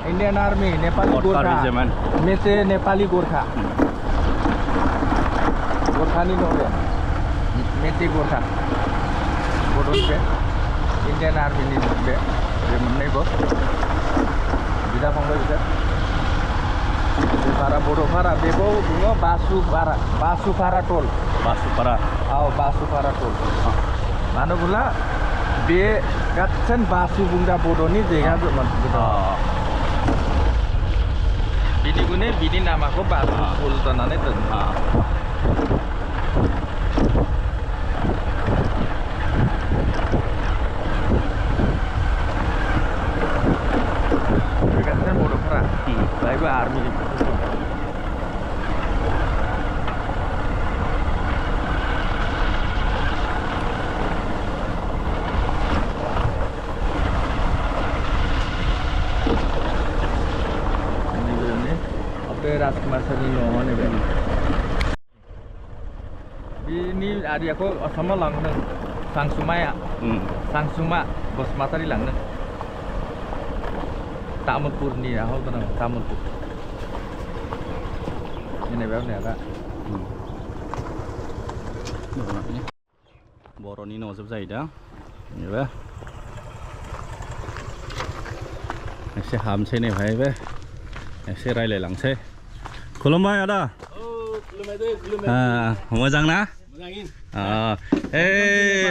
Indian Army, Nepali Gorkha. Mese Nepali Gorkha. Gorkha ni no ya. Mese Gorkha. Bodoh ke. Indian Army ni be. Dia menai bos. Bisa panggung bisa. Para bodoh para bego bunga basu para tol. Basu para. Oh basu para tol. Mana pula be katsen basu bunga bodoh ni jangan tu man. Bini gune bini nama ko basu pol tanah ni tu. Katsen bodoh para. Baik army. Raskumar Sani no ne ben. Ini ada aku sama lang neng Sangsuma ya. Sangsuma bos materi lang neng. Tamunpur ni ya, hau tenang Tamunpur. Ini berapa ni ada? Boroni no sebab saya dah. Ni ber. Saya ham saya ni Bhai ber. Saya rai lang saya. Kulumbai ada? Oh, kulumbai. Moja na? Mojangin.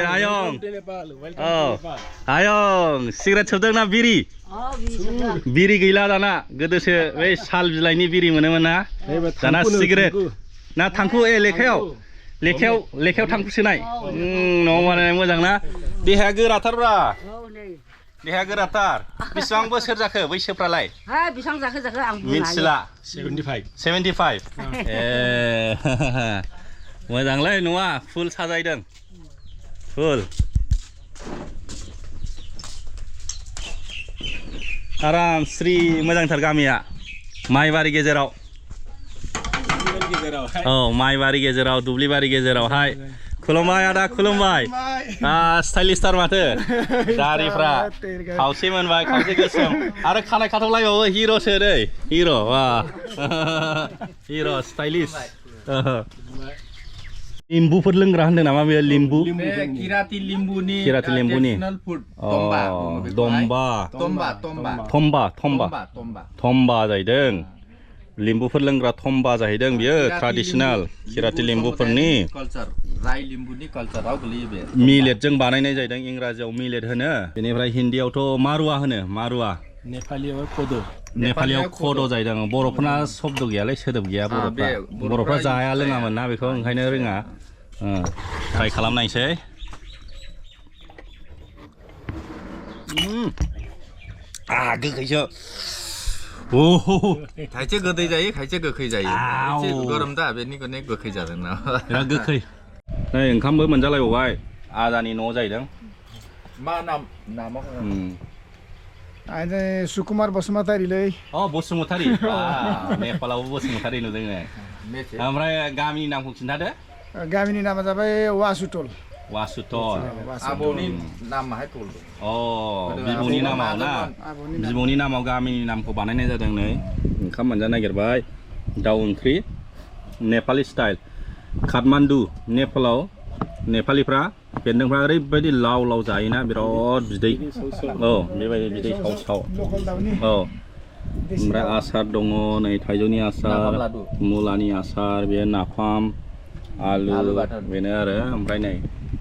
Ayong. Ayong, sigaret sebdang na biri. Biri gila dana. Godo se, wei sal bilai ni biri mana mana. Dana sigaret. Na tangku lekau tangku senai. Nomor mana moja na? Deha geratar bra. Deha geratar. Bisang bos kerja ke? Wei sepralai. Bisang zakhe ang bulan. Minsila. 75. Mojanglai nuwa full sajaidong. Full. Aram Sri mojantar gamiya. Maibari गेजेराव. Oh, Maibari गेजेराव, दुब्लिबारि गेजेराव हाय. खुलुमबाय आदा खुलुमबाय. स्टाइलिस्टार माथो. दारिफ्रा खावसे मोनबाय, खावसे गोसोम. आरो खानाय खाथबलायबावो हिर'सो दै. हिर' वाह. हिर' स्टाइलिस्ट. Limbuफोर लोंग्रा होनदों नामा बे Limbu? Kirati limbu ni. Kirati limbu ni. Traditional food. Tomba जाहैदों. लिम्बुफोर लोंग्रा थम्बा जाहैदों बियो ट्रेडिशनल किराति लिम्बुफोरनि कल्चर राय लिम्बुनि कल्चराव गोलैयो बे मिलेटजों बानायनाय जाहैदों इंराजियाव मिलेट होनो बेनिफ्राय हिन्दीयावथ' मारुवा होनो मारुवा नेपालियाव खद' जाहैदों बर'फोरना शब्द गैयालै सोदोब गैया बर'फ्रा जाया लोङामोन ना बेखौ ओंखायनो रोङा ट्राइ खालामनायसै गोखैसो खायसे गोदै जायो खायसे गोखै जायो एसे गरम दा बेनिखायनो गोखै जादों ना बिराद गोखै नै ओंखामबो मोनजालायबावबाय आदानि न' जाहैदों मा नामा आइने सुकुमार बसुमतारीलै बसुमतारी नेपालावबो बसुमतारी नुदों ओमफ्राय गामिनि नामखौ खिन्थादो गामिनि नामा जाबाय वासुटल आबौनि नामाहाय टल बिब'नि नामाव ना बिब'नि नामाव गामिनि नामखौ बानायनाय जादों नै ओंखाम मोनजानो नागिरबाय दाउ ओंख्रि नेपालि स्टाइल काठमान्डु नेपालाव नेपालिफ्रा बेन्दोंफ्रा ओरैबायदि लाव लाव जायोना बिराद बिदै बेबायदि बिदै साव ओमफ्राय आसार दङ नै थाइजौनि आसार मुलानि आसार बे नाफाम आलु बेनो आरो ओमफ्राय नै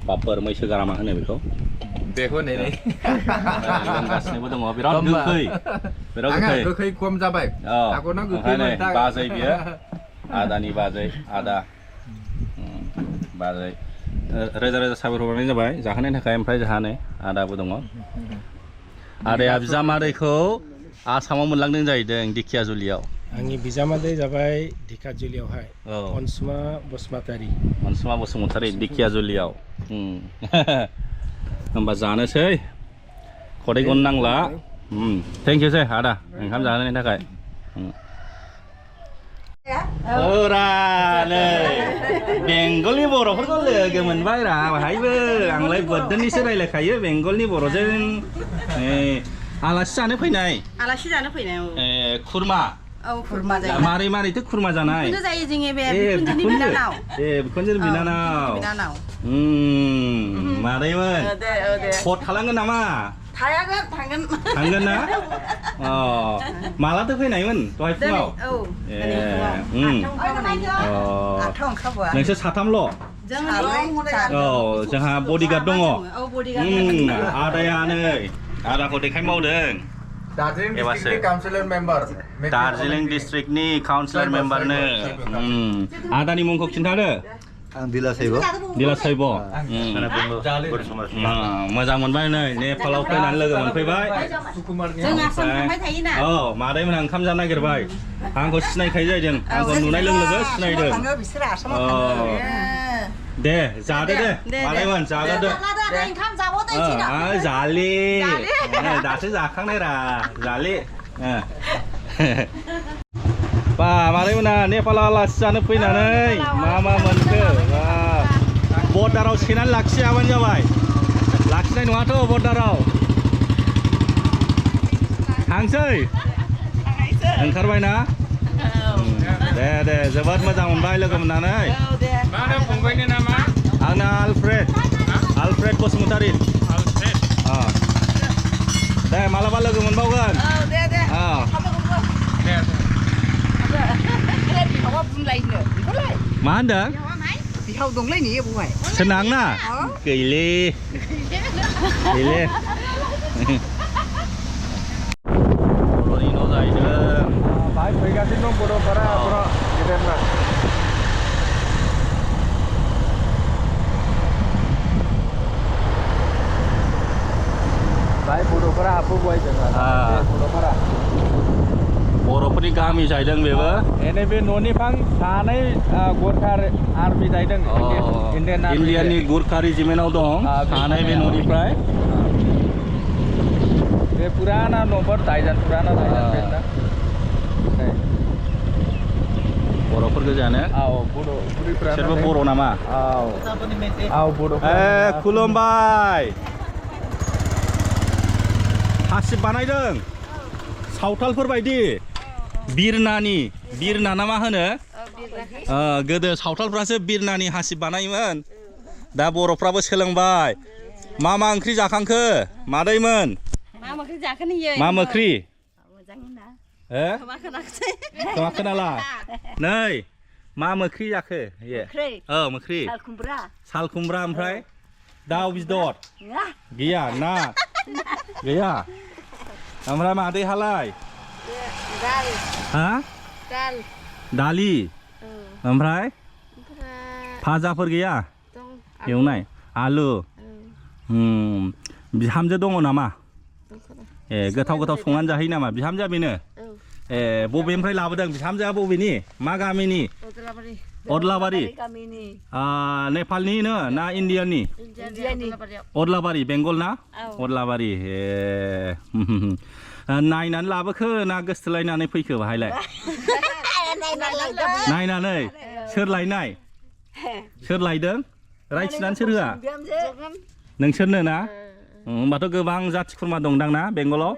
पापर मैसो गारामा होनो बेखौ नै लोंगासिनोबो दङ बिराद गोखै खम जाबाय बाजै बियो आदानि बाजै रोजा रोजा साबायखर बावनाय जाबाय जाहोनायनि थाखाय ओमफ्राय जोंहा नै आदाबो दङ आदाया बिजामादैखौ आसामाव मोनलांदों जाहैदों दिखियाजुलियाव आंनि बिजामादै जाबाय दिखियाजुलियावहाय अनसुमा बसुमतारी दिखियाजुलियाव होमबा जानोसै खदै गन नांला थेंक इउ सै आदा ओंखाम जाहोनायनि थाखाय बेंगलनि बर'फोरखौ लोगो मोनबाय रा बाहायबो आंलाय बोरदोननिसो रायलायखायो बेंगलनि बर'जों आलासि जानो फैनाय आलासि जानो फैनाय खुरमा औ खुरमा जायो मारै मारैथो खुरमा जानाय बिखुनजो जायो जोंनि बे बिखुनजोनि बिनानाव बिखुनजोनि बिनानाव मादैमोन दे हर थालांगोन नामा थांगोन ना मालाथो फैनायमोन दहाय फुङाव नोंसोर साथामल' जोंहा बडिगार्ड दङ आदाया नै आदाखौ देखायबावदों दार्जिलिं डिस्ट्रिक्टनि काउन्सिलर मेम्बारनो आदानि मुंखौ खिन्थादो आं दिलासायब मोजां मोनबाय नै नेपालाव फैनानै लोगो मोनफैबाय मादैमोनहा ओंखाम जानो नागिरबाय आंखौ सिनायखायो जाहैदों आंखौ नुनाय लोगो लोगो सिनायदों दे जादो दे मादैमोन जागोरदो जालि दासो जाखांनाय रा जालि बा मादैमोनहा नेपालाव आलासि जानो फैनानै मा मोनखो बर्डाराव सेनानै लाखियाबानो जाबाय लाखिनाय नङाथ' बर्डाराव थांसै ओंखारबाय ना दे जोबोद मोजां मोनबाय लोगो मोननानै फंबायनि नामा आंना आलफ्रेड बसुमतारी दे मालाबा लोगो मोनबावगोन मा होनदों बिहाव दंलै नी बहाय सोरना आंना गैले बर'नि न' जाहैदों बाहाय फैगासिनो दं बर'फोरा गेदेरना बाहाय बर'फोरा हाबबोबाय जोंहा बर'फोरा बर'फोरनि गामि जाहैदों बेबो बे न'निफ्राय सानै गोरखा आर्मि जाहैदों इण्डियानि गुरखा रेजिमेन्टआव दं सानै बे न'निफ्राय बे पुराना न'फोर दाइजान पुराना बेना बर'फोर गोजानो सोरबा बर' नामा बर' खुलुमबाय हासिब बानायदों सावथालफोर बायदि बिरना ना मा होनो गोदो सावथालफ्रासो बिरनानि हासिब बानायोमोन दा बर'फ्राबो सोलोंबाय मा ओंख्रि जाखांखो मादैमोन मा मोख्रि खोमा खोनाला नै मा मोख्रि जाखो मोख्रि साल खुमब्रा ओमफ्राय दाउ बिदर गैया ना गैया ओमफ्राय मादैहालाय दालि ओमफ्राय भाजाफोर गैया एवनाय आलु बिहामजो दङ नामा गोथाव संनानै जाहैयो नामा बिहामजोआ बेनो बबेनिफ्राय लाबोदों बिहामजोआ बबेनि मा गामिनि अदलाबारि नेपालनि ना इण्डियानि अदलाबारि बेंगल ना अदलाबारि नायनानै लाबोखो ना गोसथोलायनानै फैखो बाहायलाय नायनानै सोर लायनाय सोर लायदों रायथिनानै सोर होआ नोंसोरनो ना होमबाथ' गोबां जाथि खुरमा दंदां ना बेंगलाव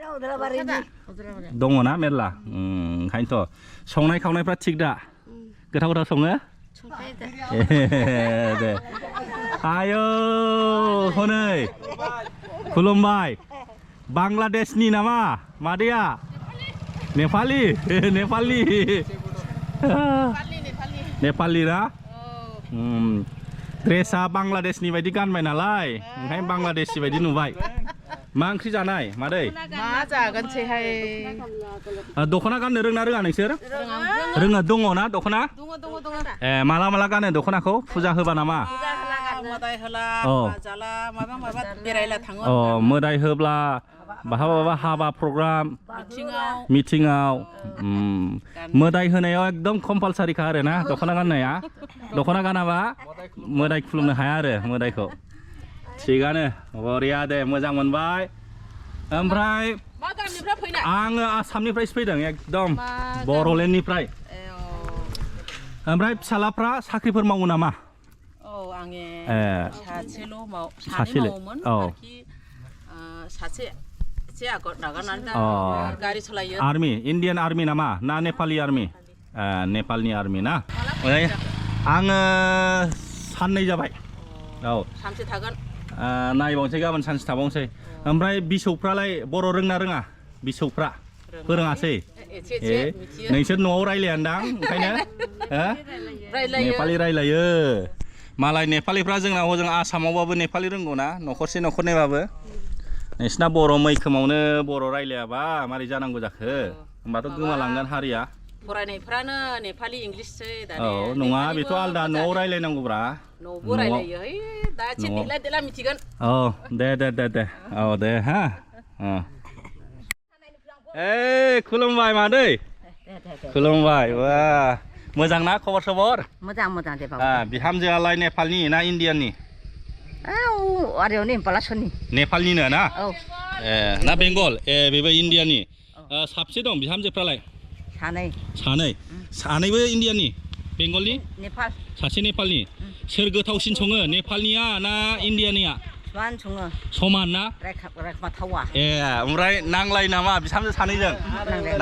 दङ ना मेरला ओंखायनोथ' संनाय खावनायफ्रा थिग दा गोथाव सङो दे आयौ हनै खुलुमबाय बांलादेशनि नामा मादैया नेपालि नेपालि ना ड्रेसा बांलादेशनि बायदि गानबाय नालाय ओंखायनो बांलादेशि बायदि नुबाय मा ओंख्रि जानाय मादै मा जागोनसैहाय दख'ना गाननो रोङा नोंसोर रोङा दङ ना दख'ना माला गानो दख'नाखौ फुजा होबा नामा मोदाय होब्ला बहाबा हाबा प्रग्राम मिटिङाव मोदाय होनायाव एकदम कम्पालसारिखा आरो ना दख'ना गाननाया दख'ना गानाबा मोदाय खुलुमनो हाया आरो मोदायखौ थिगानो बरिया दे मोजां मोनबाय ओमफ्राय आङो आसामनिफ्रायसो फैदों एकदम बर'लेण्डनिफ्राय ओमफ्राय फिसालाफ्रा साख्रिफोर मावो नामा सासेल' मावोमोन सासे Saya kok dagan nanti Oh. garis selayu. Army, Indian Army nama, na Nepali Army. Nepalनि Army ना ओमफ्राय आङो साननै जाबाय औ Samsi थागोन. नायबावनोसै गाबोन सानसे थाबावनोसै ओमफ्राय बिसौफ्रालाय बर' रोंना रोङा बिसौफ्रा फोरोङासै ए नोंसोर न'आव रायलायानदां ओंखायनो नेपालि रायलायो मालाय नेपालिफ्रा जोंना हजों आसामावबाबो नेपालि रोंगौ ना न'खरसे न'खरनैबाबो नोंसिना बर' मैखोमावनो बर' रायलायाबा मारै जानांगौ जाखो होमबाथ' गोमालांगोन हारिया फरायनायफ्रानो नेपालि इंलिससै दानि औ नङा बेथ' आलदा न'आव रायलायनांगौब्रा न'आवबो रायलायो है दा एसे देला देला मिथिगोन औ दे औ दे हा खुलुमबाय मादै खुलुमबाय वा मोजां ना खबर सबर मोजां दे बाबा बिहामजोआलाय नेपालनि ना इण्डियाननि आरो नेपालासनि नेपालनिनो ना औ ना बेंगल बेबो इण्डियानि साबसे दं बिहामजोफ्रालाय सानैबो इण्डियानि बेंगलनि नेपाल सासे नेपालनि सोर गोथावसिन सङो नेपालनिया ना इण्डियानिया समान ना रायखोमाथावा ओमफ्राय नांलाय नामा बिहामजो सानैजों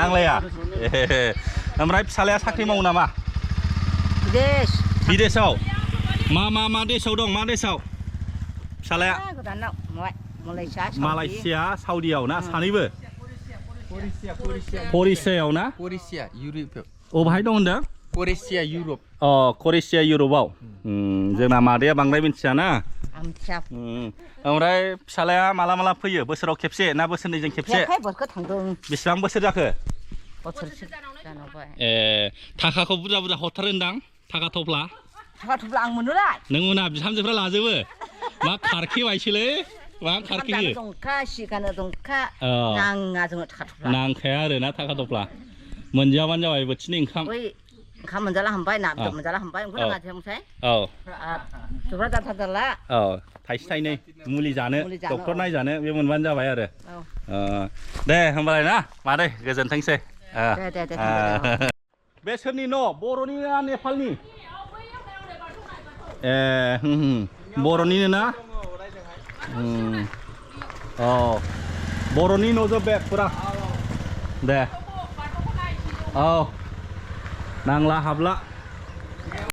नांलाया ओमफ्राय फिसालाया साख्रि मावो नामा बिदेशआव मा देशआव दं मा देशआव फिसालाया मालयसिया साउदियाव ना सानैबो करिसियायाव ना करिसिया इउरप बाहाय दं होनदों करिसिया इउरप करिसिया इउरपआव जोंना मादैया बांद्राय मिथियाना ओमफ्राय फिसालाया माला फैयो बोसोराव खेबसे ना बोसोरनैजों खेबसे बेसेबां बोसोर जाखो थाखाखौ बुरजा हरथारो होनदां थाखा थफ्ला आं मोनोला नों मोना बिहामजोफ्रा लाजोबो मा खारखेबायसोलै मा खारखेयो नांखाया आरो ना थाखा थफ्ला मोनजायाबानो जाबाय बोथिनै ओंखाम मोनजाला हामबाय ना मोनजाला हामबाय औ थाइसे थाइनै मुलि जानो डक्टर नायजानो बे मोनबानो जाबाय आरो दे होमबालाय ना मादै गोजोनथोंसै बे सोरनि न' बर'नि ना नेपालनि बर'निनो ना बर'नि न'जोब बे फुरा दे औ नांला हाबला